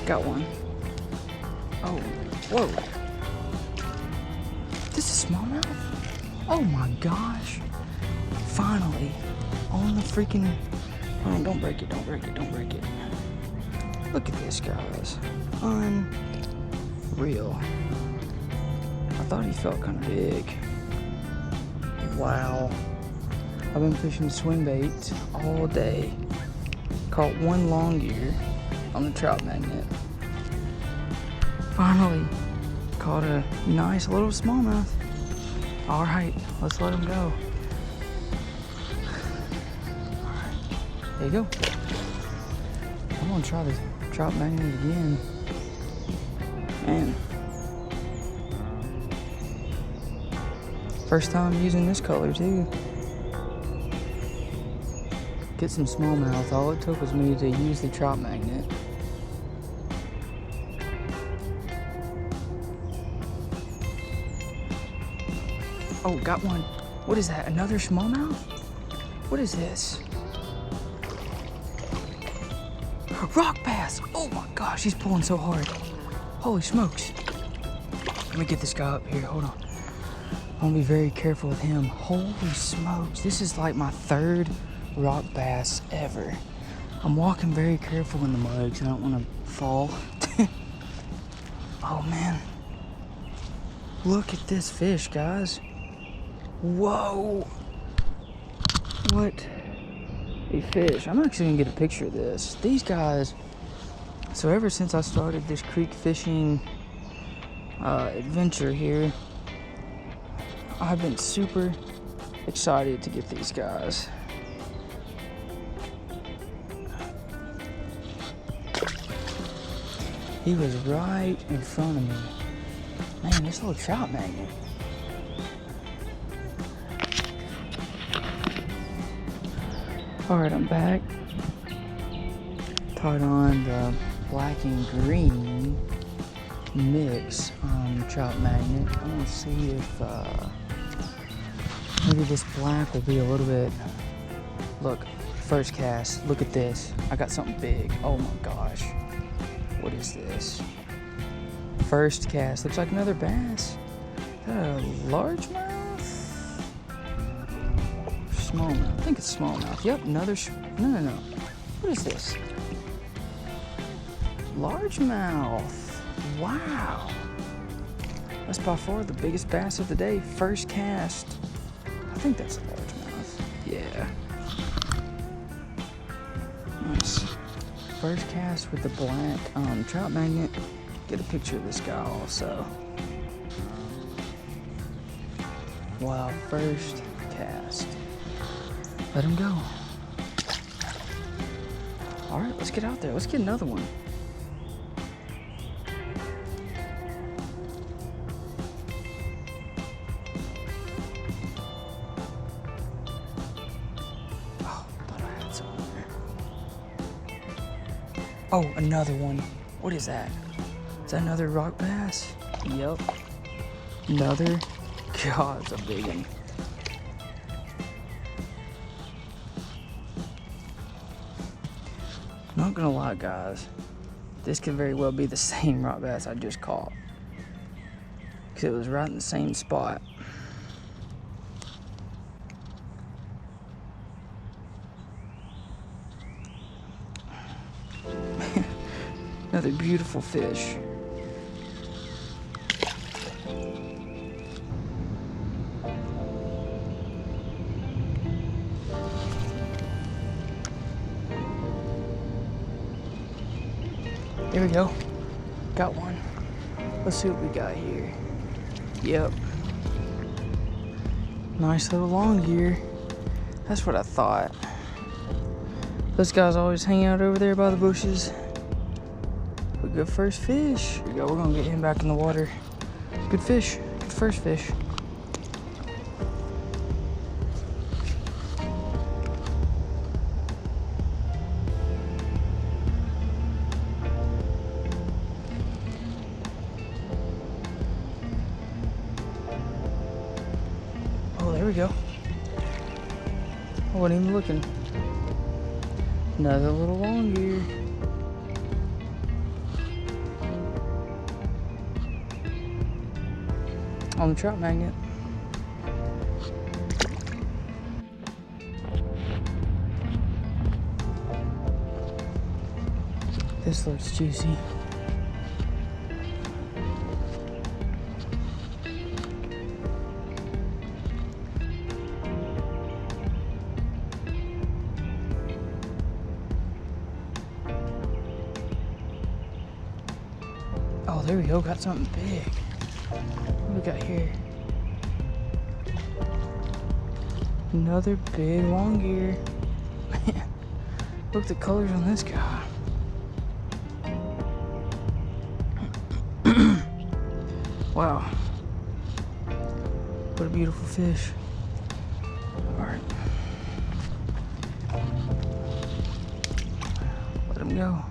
Got one. Oh, whoa. This is smallmouth? Oh my gosh. Finally. On the freaking... Oh, don't break it, don't break it, don't break it. Look at this, guys. Unreal. I thought he felt kind of big. Wow. I've been fishing swing baits all day. Caught one long gear on the trout magnet. Finally caught a nice little smallmouth. All right, let's let him go. All right, there you go. I'm gonna try the trout magnet again. Man, first time using this color too. Get some smallmouth. All it took was me to use the trout magnet. Oh, got one. What is that? Another smallmouth? What is this? Rock bass! Oh my gosh, he's pulling so hard. Holy smokes. Let me get this guy up here. Hold on. I want to be very careful with him. Holy smokes. This is like my third rock bass ever. I'm walking very careful in the mud because I don't want to fall. Oh man. Look at this fish, guys. Whoa. What a fish. I'm actually gonna get a picture of this. These guys, so ever since I started this creek fishing adventure here, I've been super excited to get these guys. He was right in front of me. Man, this little trout magnet. Alright, I'm back. Tied on the black and green mix on the trout magnet. I want to see if maybe this black will be a little bit... Look, first cast. Look at this. I got something big. Oh my gosh. What is this? First cast. Looks like another bass. Is that a largemouth? Smallmouth. I think it's smallmouth. Yep, another. No. What is this? Largemouth. Wow. That's by far the biggest bass of the day. First cast. I think that's a largemouth. Yeah. Nice. First cast with the black trout magnet. Get a picture of this guy also. Wow, first cast. Let him go. All right, let's get out there. Let's get another one. Oh, thought I had something there. Oh, another one. What is that? Is that another rock bass? Yep. Another. God, it's a big one. Not gonna lie, guys, this could very well be the same rock bass I just caught, because it was right in the same spot. Another beautiful fish. There we go. Got one. Let's see what we got here. Yep. Nice little long gear. That's what I thought. Those guys always hang out over there by the bushes. But good first fish. Here we go. We're gonna get him back in the water. Good fish. Good first fish. There we go. I wasn't even looking. Another little long gear. on the trout magnet. This looks juicy. Oh, there we go, got something big. What do we got here? Another big long gear. Man, look at the colors on this guy. Wow. What a beautiful fish. Alright. Let him go.